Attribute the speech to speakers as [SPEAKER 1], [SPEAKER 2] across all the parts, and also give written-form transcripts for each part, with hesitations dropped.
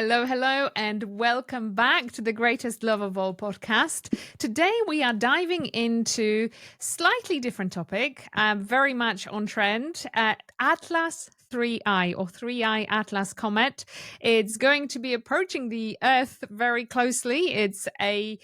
[SPEAKER 1] Hello, hello, and welcome back to the Greatest Love of All podcast. Today we are diving into slightly different topic, very much on trend, Atlas 3I or 3I Atlas Comet. It's going to be approaching the Earth very closely. It's an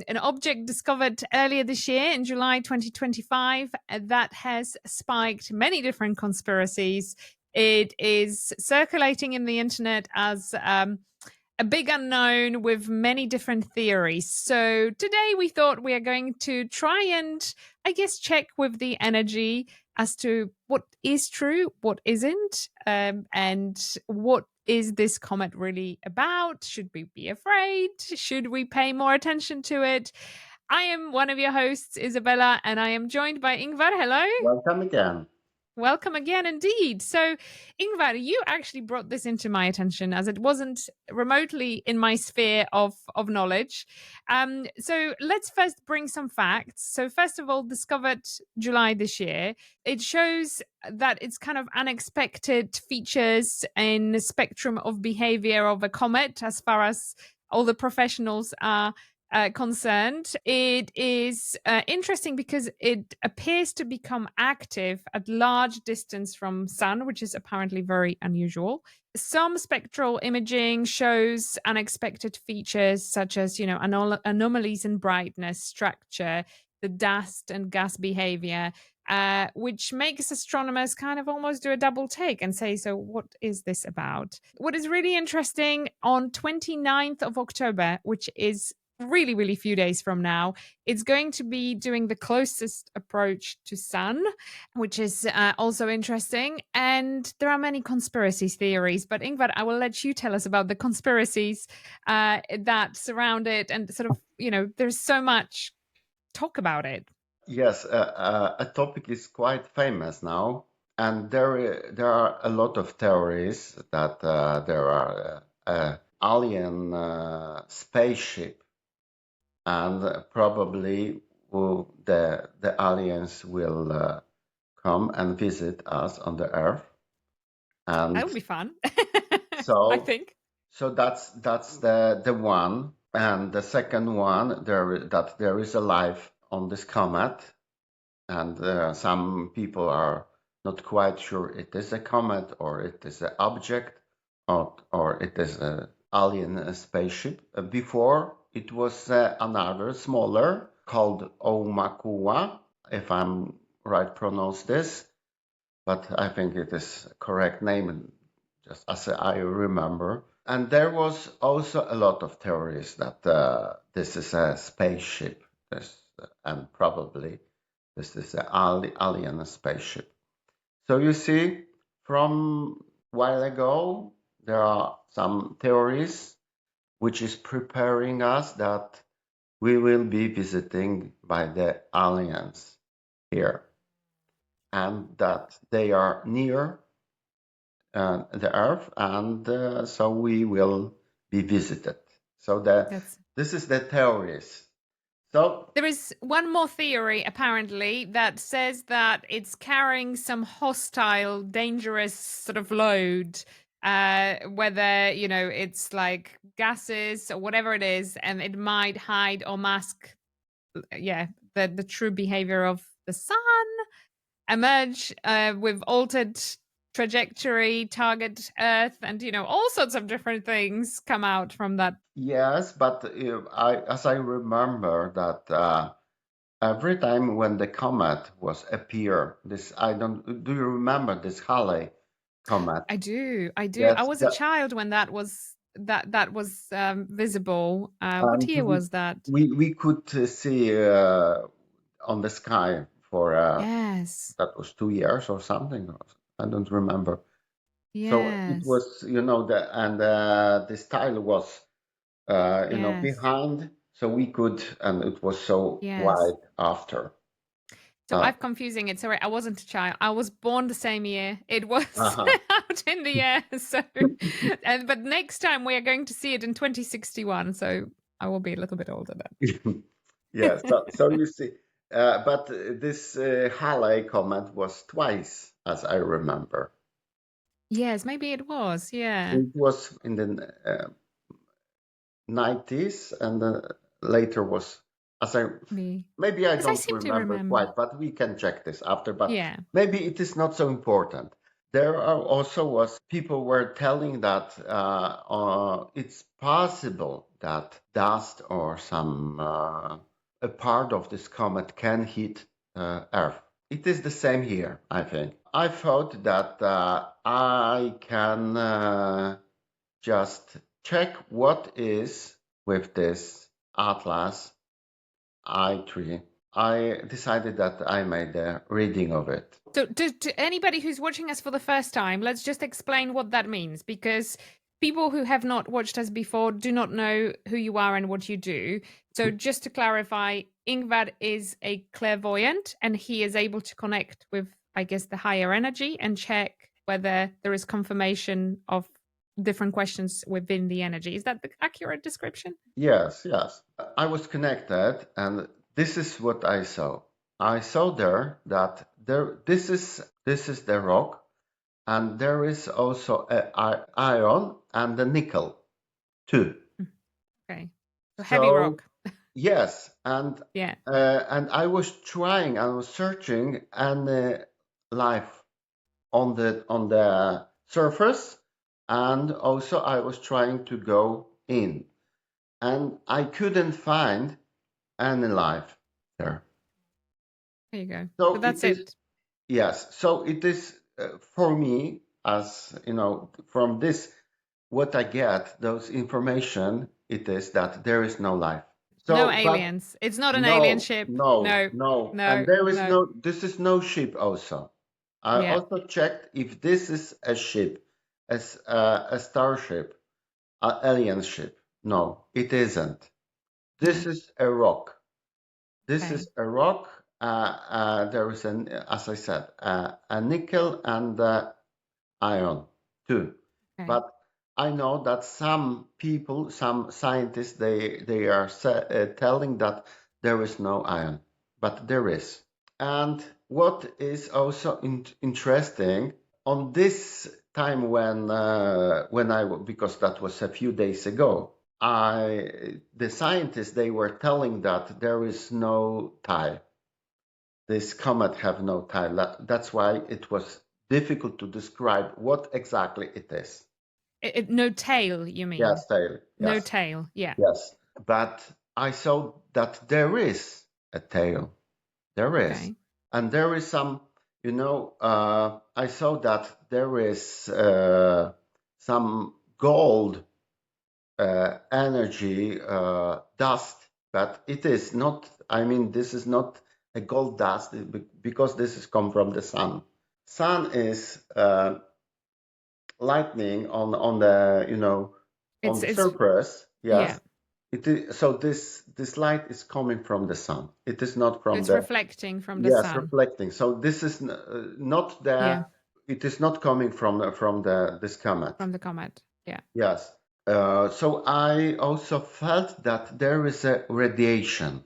[SPEAKER 1] object discovered earlier this year in July 2025 that has spiked many different conspiracies. It is circulating in the internet as a big unknown with many different theories. So today we thought we are going to try and, I guess, check with the energy as to what is true, what isn't, and what is this comet really about? Should we be afraid? Should we pay more attention to it? I am one of your hosts, Isabella, and I am joined by Ingvar. Hello.
[SPEAKER 2] Welcome again.
[SPEAKER 1] Welcome again, indeed. So, Ingvar, you actually brought this into my attention as it wasn't remotely in my sphere of knowledge. So, let's first bring some facts. So, first of all, discovered July this year. It shows that it's kind of unexpected features in the spectrum of behavior of a comet as far as all the professionals are concerned. It is interesting because it appears to become active at large distance from sun, which is apparently very unusual. Some spectral imaging shows unexpected features such as, anomalies in brightness, structure, the dust and gas behavior, which makes astronomers kind of almost do a double take and say, so what is this about? What is really interesting, on 29th of October, which is really, really few days from now, it's going to be doing the closest approach to sun, which is also interesting. And there are many conspiracy theories, but Ingvar, I will let you tell us about the conspiracies that surround it. And sort of, there's so much talk about it.
[SPEAKER 2] Yes, a topic is quite famous now, and there are a lot of theories that there are alien spaceship, and probably the aliens will come and visit us on the Earth. And
[SPEAKER 1] that would be fun.
[SPEAKER 2] So
[SPEAKER 1] I think
[SPEAKER 2] so. That's the one, and the second one there is a life on this comet, and some people are not quite sure it is a comet or it is an object or it is an alien spaceship. Before it was another smaller called Oumuamua, if I'm right pronounce this, but I think it is correct name, just as I remember. And there was also a lot of theories that this is a spaceship, and probably this is an alien spaceship. So you see, from a while ago, there are some theories which is preparing us that we will be visiting by the aliens here, and that they are near the Earth, and so we will be visited. So this is the theories. So
[SPEAKER 1] there is one more theory apparently that says that it's carrying some hostile, dangerous sort of load, whether it's like gases or whatever it is, and it might hide or mask, the true behavior of the sun, emerge with altered trajectory, target Earth, and all sorts of different things come out from that.
[SPEAKER 2] Yes, but as I remember that every time when the comet was appear, do you remember this Halley comet?
[SPEAKER 1] I do.
[SPEAKER 2] Yes,
[SPEAKER 1] I was a child when that was visible. What year was that?
[SPEAKER 2] We could see on the sky for
[SPEAKER 1] Yes.
[SPEAKER 2] that was 2 years or something. I don't remember.
[SPEAKER 1] Yes.
[SPEAKER 2] So it was, this tile was,
[SPEAKER 1] Yes.
[SPEAKER 2] behind, so we could, and it was so wide after.
[SPEAKER 1] So I'm confusing it. Sorry, I wasn't a child. I was born the same year. It was out in the air. So, but next time we are going to see it in 2061. So I will be a little bit older then.
[SPEAKER 2] Yes. So you see, but this Halley comet was twice, as I remember.
[SPEAKER 1] Yes, maybe it was. Yeah.
[SPEAKER 2] It was in the 90s, and later was, as I
[SPEAKER 1] Me.
[SPEAKER 2] maybe I
[SPEAKER 1] Because I
[SPEAKER 2] don't
[SPEAKER 1] seem to
[SPEAKER 2] remember
[SPEAKER 1] remember.
[SPEAKER 2] quite, but we can check this after. But
[SPEAKER 1] Yeah.
[SPEAKER 2] maybe it is not so important. There are also was people were telling that it's possible that dust or some a part of this comet can hit Earth. It is the same here, I think. I thought that I can just check what is with this Atlas I3. I decided that I made a reading of it.
[SPEAKER 1] So, to anybody who's watching us for the first time, let's just explain what that means, because people who have not watched us before do not know who you are and what you do. So, just to clarify, Ingvar is a clairvoyant and he is able to connect with, I guess, the higher energy and check whether there is confirmation of different questions within the energy. Is that the accurate description?
[SPEAKER 2] Yes, yes. I was connected, and this is what I saw. I saw there that this is the rock, and there is also a iron and the nickel too.
[SPEAKER 1] Okay. So, heavy
[SPEAKER 2] So
[SPEAKER 1] rock.
[SPEAKER 2] yes,
[SPEAKER 1] Yeah.
[SPEAKER 2] and I was trying, I was searching, and life on the surface, and also I was trying to go in, and I couldn't find any life there.
[SPEAKER 1] There you go. So,
[SPEAKER 2] So
[SPEAKER 1] that's
[SPEAKER 2] it is,
[SPEAKER 1] it.
[SPEAKER 2] yes. So it is for me, as you know, from this what I get, those information, it is that there is no life.
[SPEAKER 1] No
[SPEAKER 2] So, but
[SPEAKER 1] aliens. It's not an alien
[SPEAKER 2] no,
[SPEAKER 1] ship.
[SPEAKER 2] no,
[SPEAKER 1] No,
[SPEAKER 2] no, and
[SPEAKER 1] no,
[SPEAKER 2] there is
[SPEAKER 1] no.
[SPEAKER 2] no. This is no ship. Also, I
[SPEAKER 1] Yeah,
[SPEAKER 2] also checked if this is a ship, as a starship, an alien ship. No, it isn't. This
[SPEAKER 1] no.
[SPEAKER 2] is a rock. This
[SPEAKER 1] Okay,
[SPEAKER 2] is a rock. There is as I said, a nickel and iron too.
[SPEAKER 1] okay.
[SPEAKER 2] But I know that some people, some scientists, they are telling that there is no iron, but there is. And what is also interesting on this time when I because that was a few days ago, the scientists they were telling that there is no tie. This comet have no time. That's why it was difficult to describe what exactly it is.
[SPEAKER 1] No tail, you mean?
[SPEAKER 2] Yes, tail.
[SPEAKER 1] No
[SPEAKER 2] Yes,
[SPEAKER 1] tail. Yeah.
[SPEAKER 2] yes. But I saw that there is a tail. There is,
[SPEAKER 1] Okay.
[SPEAKER 2] and there is some. I saw that there is some gold energy dust, but it is not. I mean, this is not a gold dust because this is come from the sun. Sun is lightning on the on the
[SPEAKER 1] It's
[SPEAKER 2] surface.
[SPEAKER 1] yeah.
[SPEAKER 2] Yes, it is. So this light is coming from the sun. It is not from
[SPEAKER 1] It's
[SPEAKER 2] the
[SPEAKER 1] reflecting from the
[SPEAKER 2] yes
[SPEAKER 1] sun.
[SPEAKER 2] reflecting. So this is not the.
[SPEAKER 1] Yeah,
[SPEAKER 2] It is not coming from the this comet.
[SPEAKER 1] from the comet. Yeah.
[SPEAKER 2] Yes. So I also felt that there is a radiation,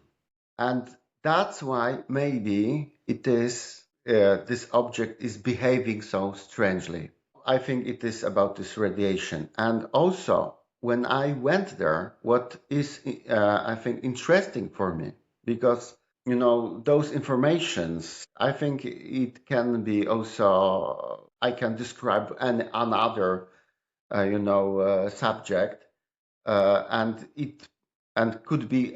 [SPEAKER 2] and that's why maybe it is this object is behaving so strangely. I think it is about this radiation. And also, when I went there, what is, I think, interesting for me, because, those informations, I think it can be also, I can describe another, subject, and it and could be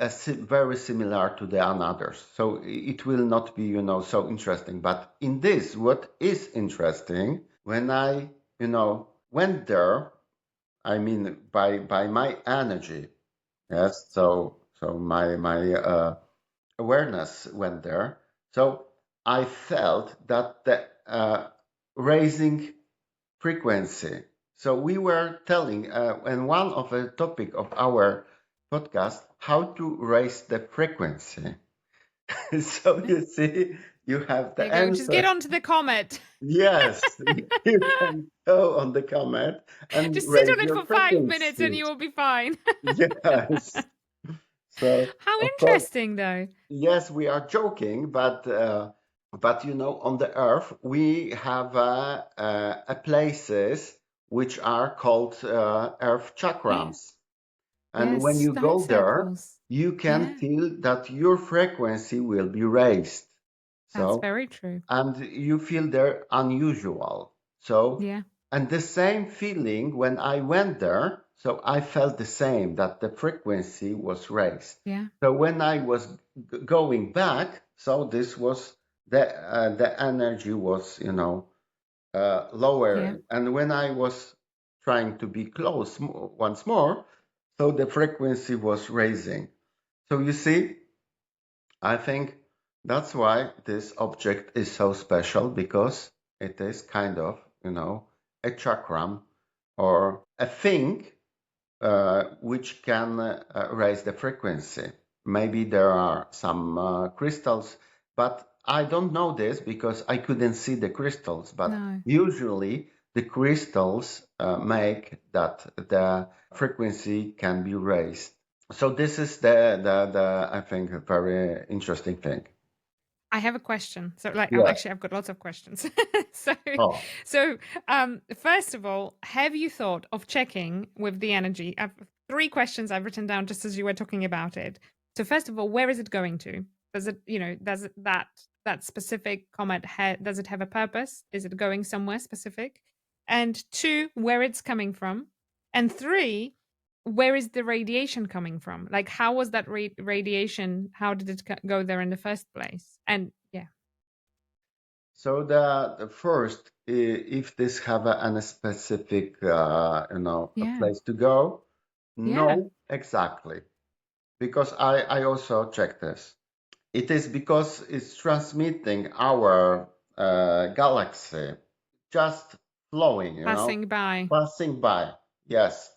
[SPEAKER 2] very similar to the others. So it will not be, so interesting. But in this, what is interesting, when I, went there, I mean, by my energy, yes. So my awareness went there. So I felt that the raising frequency. So we were telling, and one of the topic of our podcast, how to raise the frequency. So you see, you have
[SPEAKER 1] There
[SPEAKER 2] the
[SPEAKER 1] you go. Just get
[SPEAKER 2] answer.
[SPEAKER 1] onto the comet.
[SPEAKER 2] Yes, you can go on the comment and
[SPEAKER 1] Just sit
[SPEAKER 2] raise
[SPEAKER 1] on it
[SPEAKER 2] your
[SPEAKER 1] for 5 minutes and
[SPEAKER 2] frequency.
[SPEAKER 1] you will be fine.
[SPEAKER 2] Yes. So
[SPEAKER 1] How
[SPEAKER 2] of course,
[SPEAKER 1] interesting, though.
[SPEAKER 2] yes, we are joking, but But on the Earth we have places which are called Earth
[SPEAKER 1] Yeah.
[SPEAKER 2] chakrams, and
[SPEAKER 1] Yes.
[SPEAKER 2] when you
[SPEAKER 1] Stone
[SPEAKER 2] go there,
[SPEAKER 1] circles.
[SPEAKER 2] you can
[SPEAKER 1] Yeah.
[SPEAKER 2] feel that your frequency will be raised.
[SPEAKER 1] That's
[SPEAKER 2] So,
[SPEAKER 1] very true.
[SPEAKER 2] and you feel they're unusual. So,
[SPEAKER 1] Yeah.
[SPEAKER 2] and the same feeling when I went there, so I felt the same, that the frequency was raised.
[SPEAKER 1] Yeah.
[SPEAKER 2] So when I was going back, so this was the energy was,
[SPEAKER 1] Yeah.
[SPEAKER 2] lowering. And when I was trying to be close once more, so the frequency was raising. So you see, I think that's why this object is so special, because it is kind of, a chakram or a thing which can raise the frequency. Maybe there are some crystals, but I don't know this because I couldn't see the crystals. But
[SPEAKER 1] No.
[SPEAKER 2] usually the crystals make that the frequency can be raised. So this is the I think a very interesting thing.
[SPEAKER 1] I have a question. So, like,
[SPEAKER 2] Yes.
[SPEAKER 1] I've got lots of questions. so,
[SPEAKER 2] Oh,
[SPEAKER 1] first of all, have you thought of checking with the energy? I've three questions I've written down just as you were talking about it. So, first of all, where is it going to? Does it, does it, that specific comet does it have a purpose? Is it going somewhere specific? And two, where it's coming from? And three, where is the radiation coming from? Like, how was that radiation? How did it go there in the first place? And yeah,
[SPEAKER 2] so the first, if this have a specific, a
[SPEAKER 1] yeah,
[SPEAKER 2] place to go,
[SPEAKER 1] yeah,
[SPEAKER 2] no, exactly, because I also checked this. It is because it's transmitting our galaxy, just flowing,
[SPEAKER 1] passing by.
[SPEAKER 2] passing by. Yes.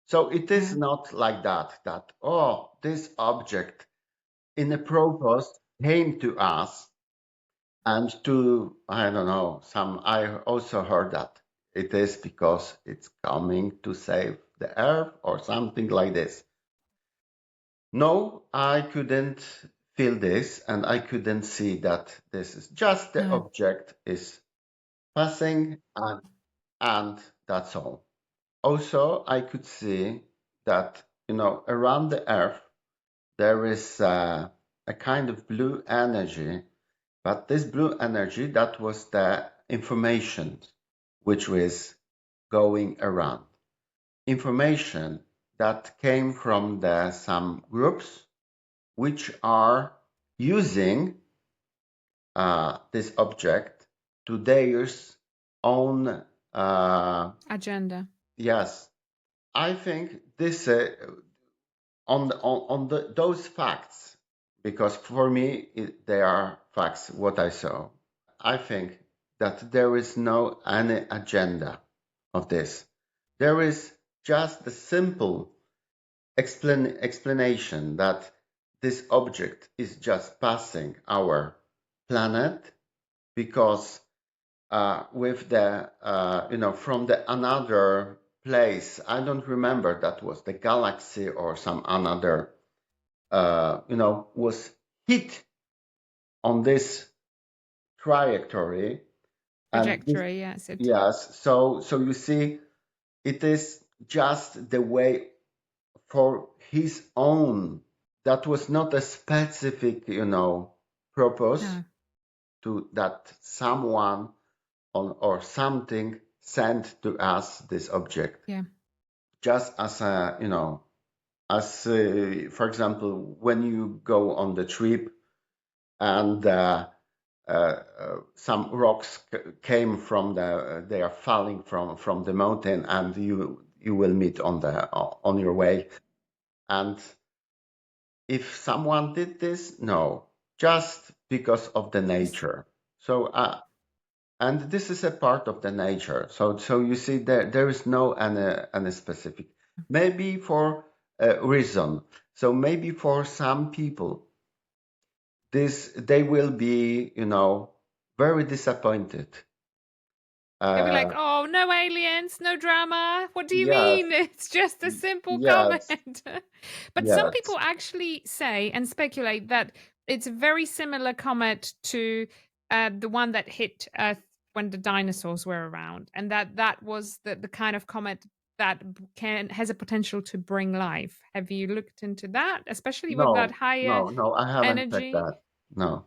[SPEAKER 2] So it is
[SPEAKER 1] Yeah,
[SPEAKER 2] not like that, oh, this object in a purpose came to us and to, I don't know, I also heard that it is because it's coming to save the earth or something like this. No, I couldn't feel this, and I couldn't see that this is just the
[SPEAKER 1] no,
[SPEAKER 2] object is passing, and that's all. Also, I could see that, around the earth there is a kind of blue energy. But this blue energy, that was the information which was going around. Information that came from some groups which are using this object to their own,
[SPEAKER 1] agenda.
[SPEAKER 2] yes. I think this, those facts, because for me they are facts what I saw. I think that there is no any agenda of this. There is just the simple explanation that this object is just passing our planet, because with the from the another place, I don't remember, that was the galaxy or some another, was hit on this trajectory. And this,
[SPEAKER 1] Trajectory, yes. It
[SPEAKER 2] yes, so you see, it is just the way for his own. That was not a specific, purpose
[SPEAKER 1] no,
[SPEAKER 2] to that someone or something sent to us this object.
[SPEAKER 1] yeah.
[SPEAKER 2] Just as a, as for example, when you go on the trip and some rocks came from they are falling from the mountain, and you will meet on your way. And if someone did this, no, just because of the
[SPEAKER 1] Just
[SPEAKER 2] nature. So and this is a part of the nature. So you see, there is no any specific. Maybe for a reason. So maybe for some people, this they will be, very disappointed.
[SPEAKER 1] they'll be like,
[SPEAKER 2] Uh,
[SPEAKER 1] oh, no aliens, no drama. What do you
[SPEAKER 2] yes,
[SPEAKER 1] mean? It's just a simple comment.
[SPEAKER 2] yes,
[SPEAKER 1] But some
[SPEAKER 2] yes.
[SPEAKER 1] people actually say and speculate that it's a very similar comet to the one that hit Earth when the dinosaurs were around, and that was the kind of comet that can has a potential to bring life. Have you looked into that, especially with that
[SPEAKER 2] No,
[SPEAKER 1] higher
[SPEAKER 2] no, no, I haven't checked
[SPEAKER 1] energy?
[SPEAKER 2] that. No.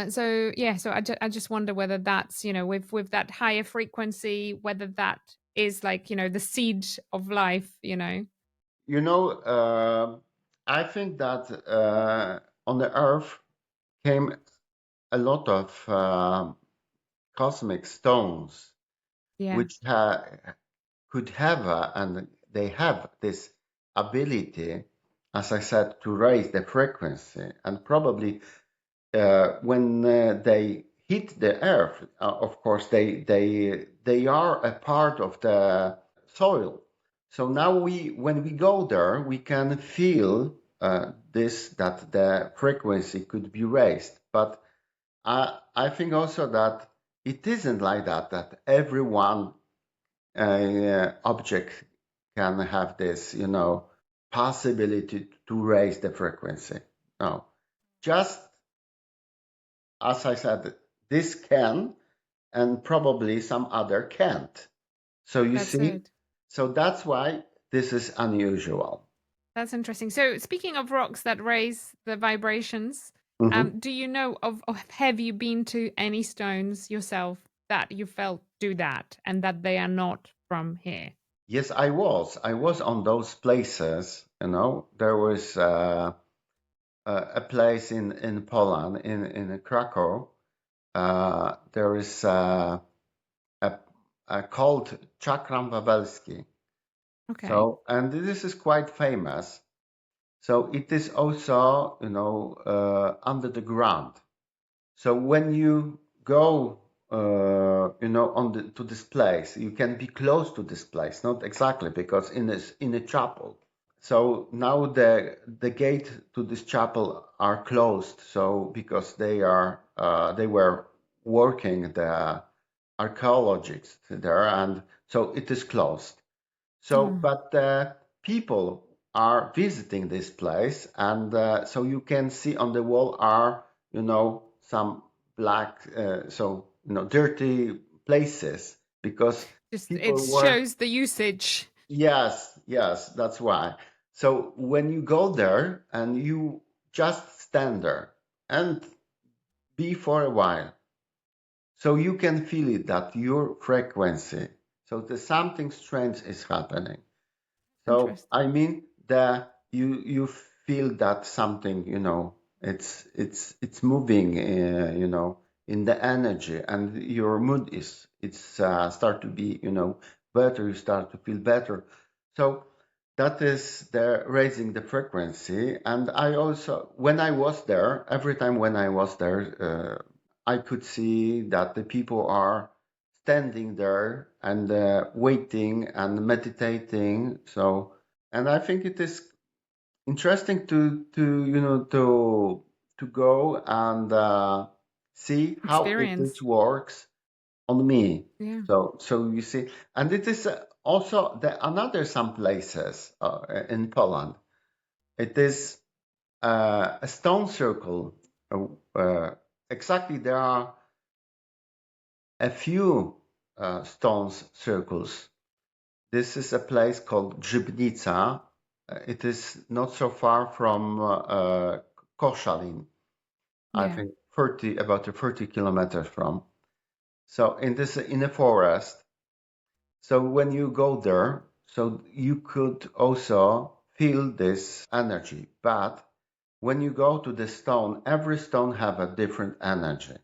[SPEAKER 1] So yeah, so I just wonder whether that's, with that higher frequency, whether that is like, the seed of life,
[SPEAKER 2] You know, I think that on the Earth came a lot of cosmic stones,
[SPEAKER 1] Yeah,
[SPEAKER 2] which could have, and they have this ability, as I said, to raise the frequency. And probably when they hit the Earth, of course, they are a part of the soil. So now when we go there, we can feel this that the frequency could be raised. But I think also that it isn't like that. That every one object can have this, possibility to raise the frequency. No, just as I said, this can, and probably some other can't. So you
[SPEAKER 1] that's
[SPEAKER 2] see,
[SPEAKER 1] it.
[SPEAKER 2] so that's why this is unusual.
[SPEAKER 1] That's interesting. So, speaking of rocks that raise the vibrations,
[SPEAKER 2] Mhm.
[SPEAKER 1] do you know of have you been to any stones yourself that you felt do that and that they are not from here?
[SPEAKER 2] Yes, I was. I was on those places. There was a place in Poland, in Krakow. There is a, a called Chakram Wawelski.
[SPEAKER 1] Okay.
[SPEAKER 2] So, and this is quite famous. So it is also, under the ground. So when you go, to this place, you can be close to this place, not exactly because in a chapel. So now the gate to this chapel are closed. So because they were working the archaeologists there, and so it is closed. So,
[SPEAKER 1] Oh,
[SPEAKER 2] but people are visiting this place, and so you can see on the wall are, some black, dirty places because
[SPEAKER 1] just it
[SPEAKER 2] people were.
[SPEAKER 1] shows the usage.
[SPEAKER 2] Yes, yes, that's why. So when you go there and you just stand there and be for a while, so you can feel it that your frequency. So the something strange is happening. So
[SPEAKER 1] Interesting.
[SPEAKER 2] I mean that you feel that something, it's moving, in the energy, and your mood is it's start to be, better. You start to feel better. So that is the raising the frequency. And I also, when I was there, every time when I was there, I could see that the people are standing there and waiting and meditating. So, and I think it is interesting to go and see how it
[SPEAKER 1] Experience.
[SPEAKER 2] works on me.
[SPEAKER 1] Yeah.
[SPEAKER 2] So you see, and it is also another some places in Poland. It is a stone circle. Uh, exactly, there are a few stones circles. This is a place called Grzybnica. It is not so far from Koszalin. I
[SPEAKER 1] Yeah.
[SPEAKER 2] think about 30 kilometers from. So in a forest. So when you go there, so you could also feel this energy. But when you go to the stone, every stone have a different energy.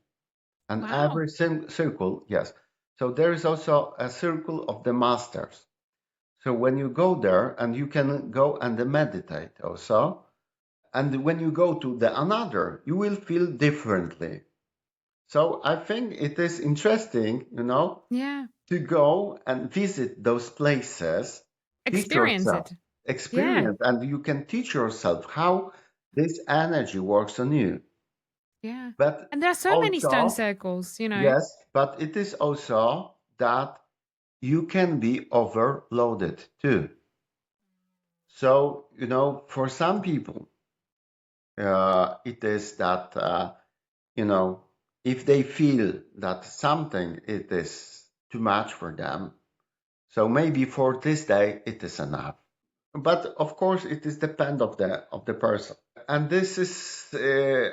[SPEAKER 2] And
[SPEAKER 1] Wow.
[SPEAKER 2] every circle, yes. So there is also a circle of the masters. So when you go there, and you can go and meditate also, and when you go to the another, you will feel differently. So I think it is interesting,
[SPEAKER 1] Yeah.
[SPEAKER 2] to go and visit those places, teach
[SPEAKER 1] Experience
[SPEAKER 2] yourself,
[SPEAKER 1] it. Yeah.
[SPEAKER 2] experience, and you can teach yourself how this energy works on you.
[SPEAKER 1] Yeah.
[SPEAKER 2] But
[SPEAKER 1] And there are so many stone
[SPEAKER 2] also,
[SPEAKER 1] circles.
[SPEAKER 2] yes, but it is also that you can be overloaded too. So, for some people, it is that, you know, if they feel that something it is too much for them, so maybe for this day it is enough. But of course, it is depend of the person. And this is the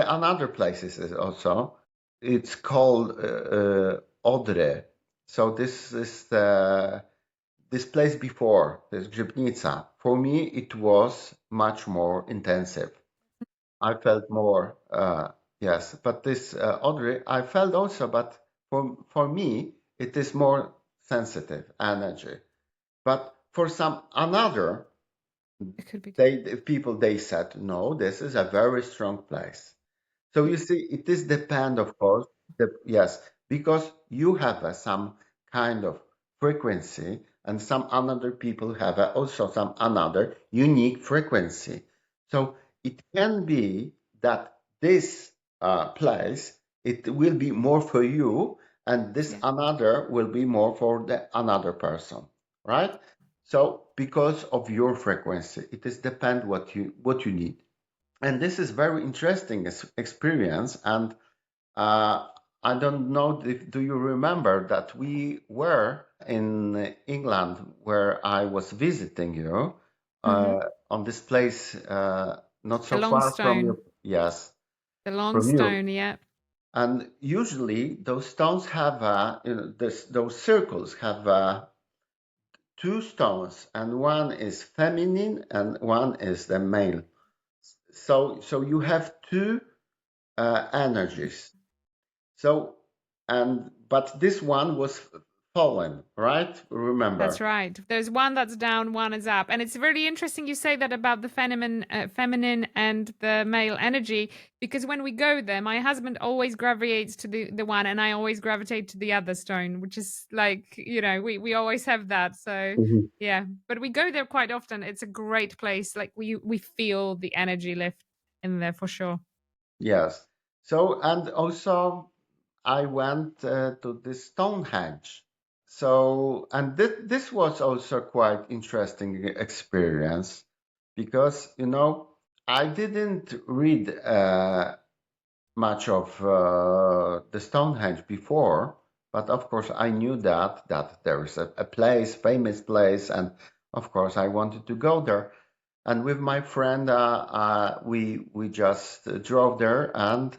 [SPEAKER 2] another places is also. It's called Odre. So this is this place before this Grzybnica. For me, it was much more intensive. I felt more, yes. But this Odre, I felt also, but for me, it is more sensitive energy. But for some another,
[SPEAKER 1] It could be.
[SPEAKER 2] the people they said no, this is a very strong place. So you see, it is depend, of course, yes, because you have some kind of frequency, and some another people have also some another unique frequency. So it can be that this place it will be more for you, and this
[SPEAKER 1] Yeah,
[SPEAKER 2] another will be more for the another person, right? So because of your frequency, it is depend what you need. And this is very interesting experience. And I don't know if do you remember that we were in England where I was visiting you
[SPEAKER 1] hmm
[SPEAKER 2] on this place not
[SPEAKER 1] the
[SPEAKER 2] so
[SPEAKER 1] long
[SPEAKER 2] far from you.
[SPEAKER 1] stone,
[SPEAKER 2] Yes,
[SPEAKER 1] the long
[SPEAKER 2] from you.
[SPEAKER 1] stone. Yeah,
[SPEAKER 2] And usually those stones have those circles have two stones, and one is feminine and one is the male. So you have two energies. So, and but this one was fallen, right?
[SPEAKER 1] that's
[SPEAKER 2] Remember?
[SPEAKER 1] right. There's one that's down, one is up, and it's really interesting you say that about the feminine and the male energy, because when we go there, my husband always gravitates to the one, and I always gravitate to the other stone, which is like we always have that. So
[SPEAKER 2] Mhm.
[SPEAKER 1] yeah, but we go there quite often. It's a great place. Like we feel the energy lift in there for sure.
[SPEAKER 2] Yes. So, and also I went to the Stonehenge. So, and this was also quite interesting experience because, I didn't read much of the Stonehenge before, but of course I knew that there is a place, famous place, and of course I wanted to go there. And with my friend, we just drove there and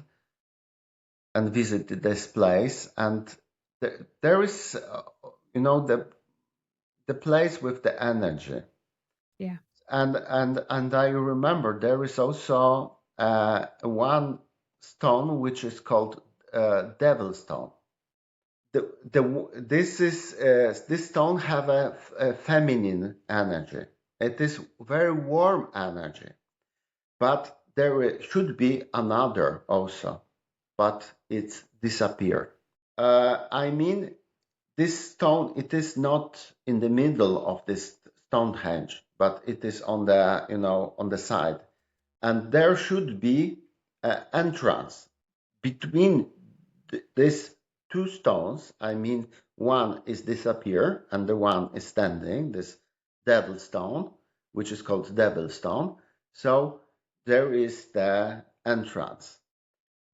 [SPEAKER 2] visited this place. And there is, the place with the energy.
[SPEAKER 1] Yeah,
[SPEAKER 2] And I remember there is also one stone which is called Devil Stone. This stone have a feminine energy. It is very warm energy, but should be another also, but it's disappeared. I mean, this stone, it is not in the middle of this Stonehenge, but it is on the side. And there should be an entrance between these two stones. I mean, one is disappear and the one is standing, this devil stone, which is called devil stone. So there is the entrance.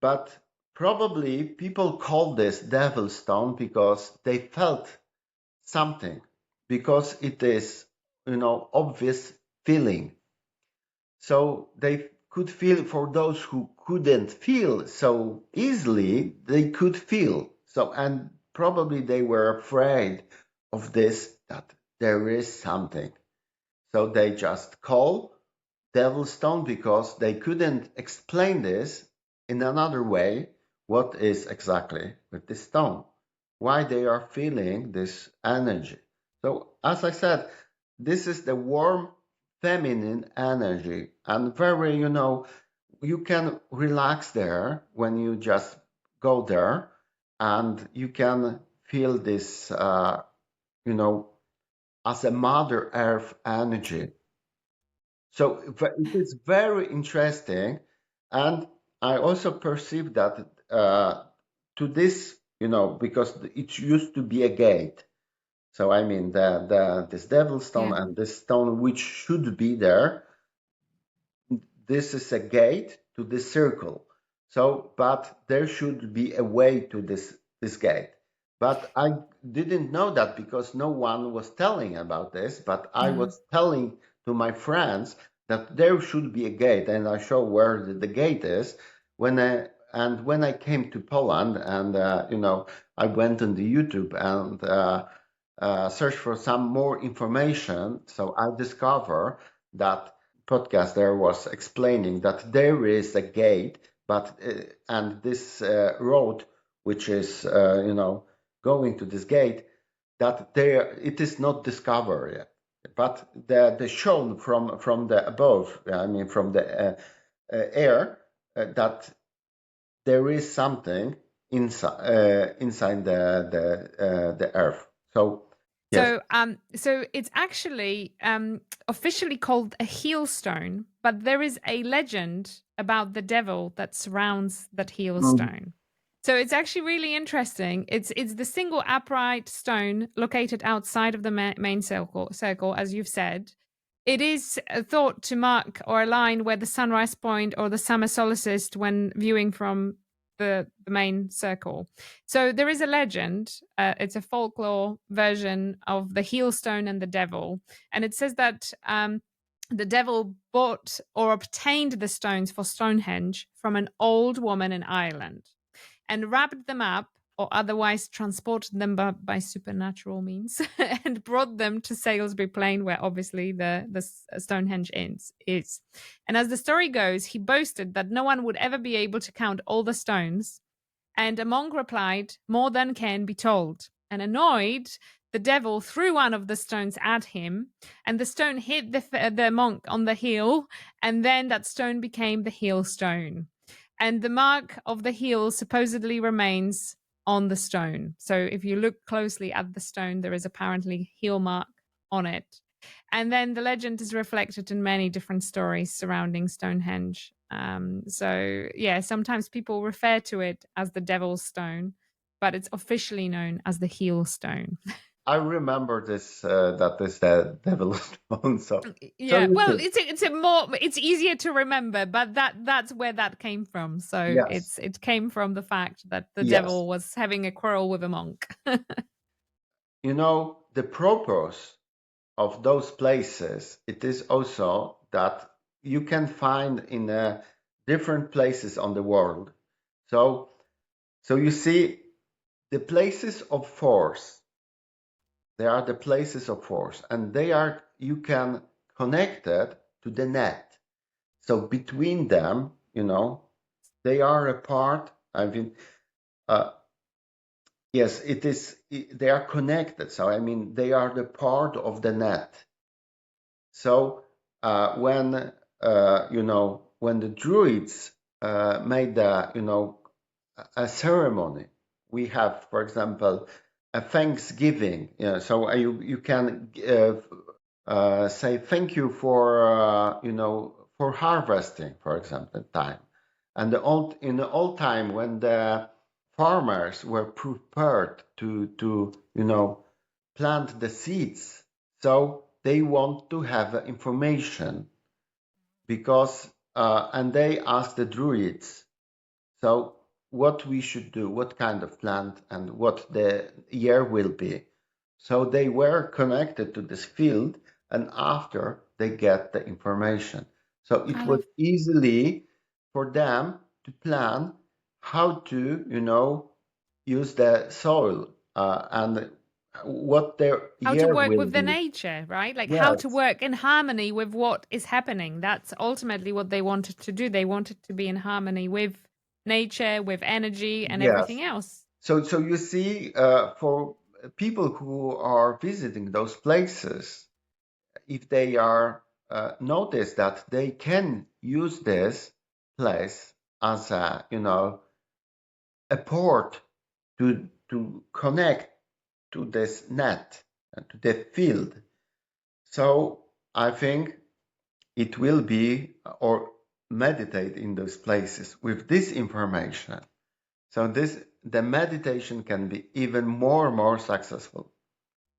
[SPEAKER 2] But probably people call this devil stone because they felt something, because it is, obvious feeling. So they could feel, for those who couldn't feel so easily, they could feel. So, and probably they were afraid of this, that there is something. So they just call Devil's Stone because they couldn't explain this in another way. What is exactly with this stone? Why they are feeling this energy? So, as I said, this is the warm feminine energy, and very, you can relax there when you just go there, and you can feel this, you know, as a Mother Earth energy. So it is very interesting, and I also perceive that to this, because it used to be a gate. So I mean, this Devil Stone
[SPEAKER 1] yeah,
[SPEAKER 2] and this stone which should be there, this is a gate to the circle. So, but there should be a way to this gate. But I didn't know that because no one was telling about this. But I
[SPEAKER 1] Mm.
[SPEAKER 2] was telling to my friends that there should be a gate, and I show where the gate is. When I came to Poland, and I went on the YouTube and searched for some more information. So I discover that podcaster was explaining that there is a gate, but and this road which is going to this gate, that there it is not discovered yet, but the shown from the above, I mean from the air, that there is something inside the earth. So yes.
[SPEAKER 1] So it's actually officially called a heel stone, but there is a legend about the devil that surrounds that heel
[SPEAKER 2] Mhm.
[SPEAKER 1] stone. So it's actually really interesting. It's the single upright stone located outside of the main circle, as you've said. It is thought to mark or align where the sunrise point or the summer solstice when viewing from the main circle. So there is a legend. It's a folklore version of the heel stone and the devil, and it says that the devil bought or obtained the stones for Stonehenge from an old woman in Ireland and wrapped them up or otherwise transported them by supernatural means and brought them to Salisbury Plain, where obviously the Stonehenge is. And as the story goes, he boasted that no one would ever be able to count all the stones. And a monk replied, "More than can be told." And annoyed, the devil threw one of the stones at him, and the stone hit the monk on the heel, and then that stone became the heel stone. And the mark of the heel supposedly remains on the stone. So if you look closely at the stone, there is apparently heel mark on it. And then the legend is reflected in many different stories surrounding Stonehenge. So yeah, sometimes people refer to it as the Devil's Stone, but it's officially known as the Heel Stone.
[SPEAKER 2] I remember this that is the devil's stone. So
[SPEAKER 1] Yeah,
[SPEAKER 2] you
[SPEAKER 1] well,
[SPEAKER 2] see,
[SPEAKER 1] it's easier to remember, but that's where that came from. So
[SPEAKER 2] yes,
[SPEAKER 1] it came from the fact that the
[SPEAKER 2] yes.
[SPEAKER 1] devil was having a quarrel with a monk.
[SPEAKER 2] The purpose of those places, it is also that you can find in different places on the world. So, so you see, the places of force, they are the places of force, and you can connect it to the net. So between them, they are a part. I mean, uh, yes, they are connected. So I mean, they are the part of the net. So when the Druids made a ceremony, we have, for example, a Thanksgiving. So you can say thank you for harvesting, for example, time. And in the old time, when the farmers were prepared to plant the seeds, so they want to have information because and they ask the druids, so what we should do, what kind of plant, and what the year will be. So they were connected to this field, and after they get the information. So
[SPEAKER 1] I
[SPEAKER 2] it was
[SPEAKER 1] love
[SPEAKER 2] easily for them to plan how to, use the soil and what their
[SPEAKER 1] how to
[SPEAKER 2] year
[SPEAKER 1] work
[SPEAKER 2] will
[SPEAKER 1] with the
[SPEAKER 2] be.
[SPEAKER 1] nature, right? Like how to
[SPEAKER 2] Yes,
[SPEAKER 1] work in harmony with what is happening. That's ultimately what they wanted to do. They wanted to be in harmony with nature, with energy, and
[SPEAKER 2] yes.
[SPEAKER 1] everything else.
[SPEAKER 2] So you see, for people who are visiting those places, if they are notice that they can use this place as a port to connect to this net and to the field. So I think it will be or meditate in those places with this information. So the meditation can be even more successful.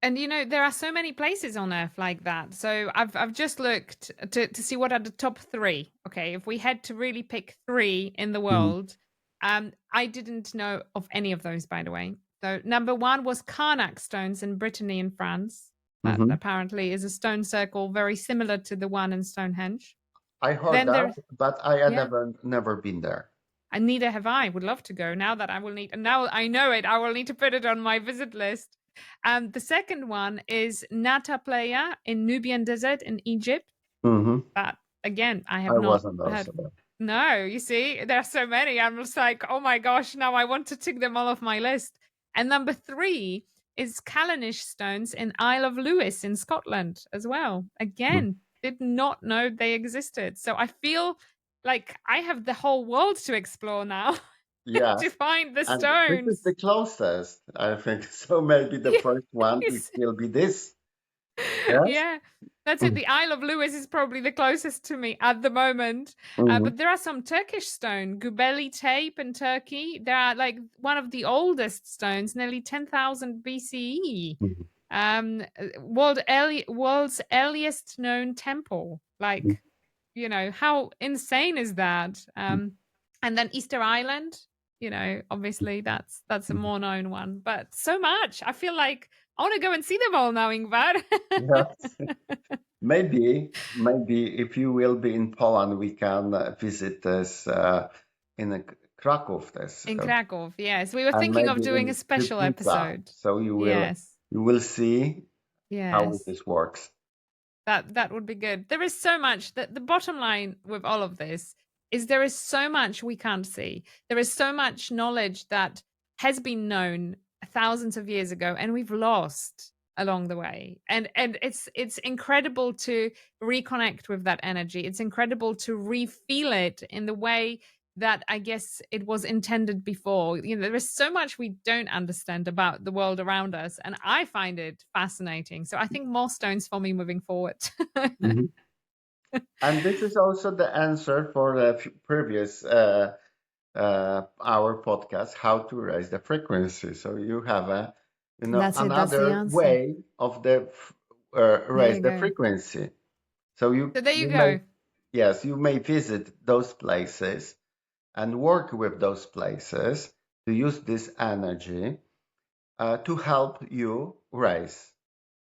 [SPEAKER 1] And there are so many places on Earth like that. So I've just looked to see what are the top three. Okay, if we had to really pick three in the
[SPEAKER 2] Mhm.
[SPEAKER 1] world, I didn't know of any of those, by the way. So number one was Karnak stones in Brittany in France. That
[SPEAKER 2] Mhm.
[SPEAKER 1] apparently is a stone circle very similar to the one in Stonehenge.
[SPEAKER 2] I heard
[SPEAKER 1] Then
[SPEAKER 2] that,
[SPEAKER 1] there's
[SPEAKER 2] but I had
[SPEAKER 1] yeah,
[SPEAKER 2] never been there.
[SPEAKER 1] and neither have I. Would love to go now that I will need. And now I know it. I will need to put it on my visit list. The second one is Nata Playa in Nubian Desert in Egypt.
[SPEAKER 2] Hmm.
[SPEAKER 1] But again, I have
[SPEAKER 2] I
[SPEAKER 1] not
[SPEAKER 2] wasn't
[SPEAKER 1] heard.
[SPEAKER 2] also there.
[SPEAKER 1] No, you see, there are so many. I'm just like, oh my gosh, now I want to tick them all off my list. And number three is Callanish stones in Isle of Lewis in Scotland as well.
[SPEAKER 2] Mhm.
[SPEAKER 1] Again, did not know they existed. So I feel like I have the whole world to explore now to
[SPEAKER 2] Yes,
[SPEAKER 1] find the
[SPEAKER 2] and this is
[SPEAKER 1] stones.
[SPEAKER 2] the closest, I think. So maybe the first one it
[SPEAKER 1] Yes.
[SPEAKER 2] will be this. Yes.
[SPEAKER 1] Yeah, that's it. The Isle of Lewis is probably the closest to me at the moment.
[SPEAKER 2] Mm-hmm.
[SPEAKER 1] But there are some Turkish stone, Gubeli tape in Turkey. They are like one of the oldest stones, nearly 10,000 BCE. World's earliest known temple. Like, how insane is that? And then Easter Island, obviously that's a more known one. But so much. I feel like I want to go and see them all now, Ingvar.
[SPEAKER 2] Yes. Maybe if you will be in Poland, we can visit this in Krakow, this,
[SPEAKER 1] In Krakow, yes. We were
[SPEAKER 2] and
[SPEAKER 1] thinking of
[SPEAKER 2] maybe
[SPEAKER 1] doing a
[SPEAKER 2] in
[SPEAKER 1] special
[SPEAKER 2] Pizza.
[SPEAKER 1] episode.
[SPEAKER 2] So
[SPEAKER 1] Yes.
[SPEAKER 2] you will see how
[SPEAKER 1] Yes.
[SPEAKER 2] this works.
[SPEAKER 1] That would be good. There is so much that the bottom line with all of this is there is so much we can't see. There is so much knowledge that has been known thousands of years ago and we've lost along the way. And it's incredible to reconnect with that energy. It's incredible to refeel it in the way that I guess it was intended before. There is so much we don't understand about the world around us, and I find it fascinating. So I think more stones for me moving forward.
[SPEAKER 2] Mhm. And this is also the answer for the previous our podcast, how to raise the frequency. So you have
[SPEAKER 1] That's it. That's the
[SPEAKER 2] another
[SPEAKER 1] answer.
[SPEAKER 2] way of the
[SPEAKER 1] There
[SPEAKER 2] raise
[SPEAKER 1] you
[SPEAKER 2] the
[SPEAKER 1] go.
[SPEAKER 2] frequency. So
[SPEAKER 1] So there you
[SPEAKER 2] you may
[SPEAKER 1] go.
[SPEAKER 2] yes you may visit those places and work with those places to use this energy to help you raise.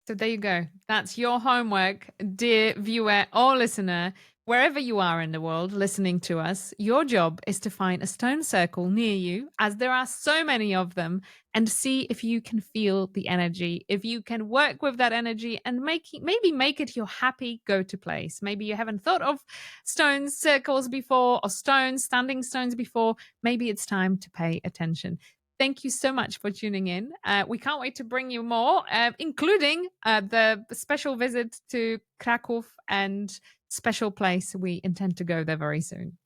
[SPEAKER 1] So there you go. That's your homework, dear viewer or listener. Wherever you are in the world listening to us, your job is to find a stone circle near you, as there are so many of them, and see if you can feel the energy, if you can work with that energy and maybe make it your happy go-to place. Maybe you haven't thought of stone circles before or standing stones before. Maybe it's time to pay attention. Thank you so much for tuning in. We can't wait to bring you more, including the special visit to Krakow and special place. We intend to go there very soon.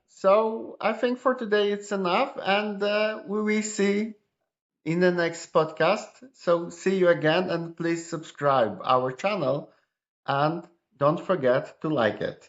[SPEAKER 2] So I think for today it's enough, and we will see in the next podcast. So see you again, and please subscribe our channel and don't forget to like it.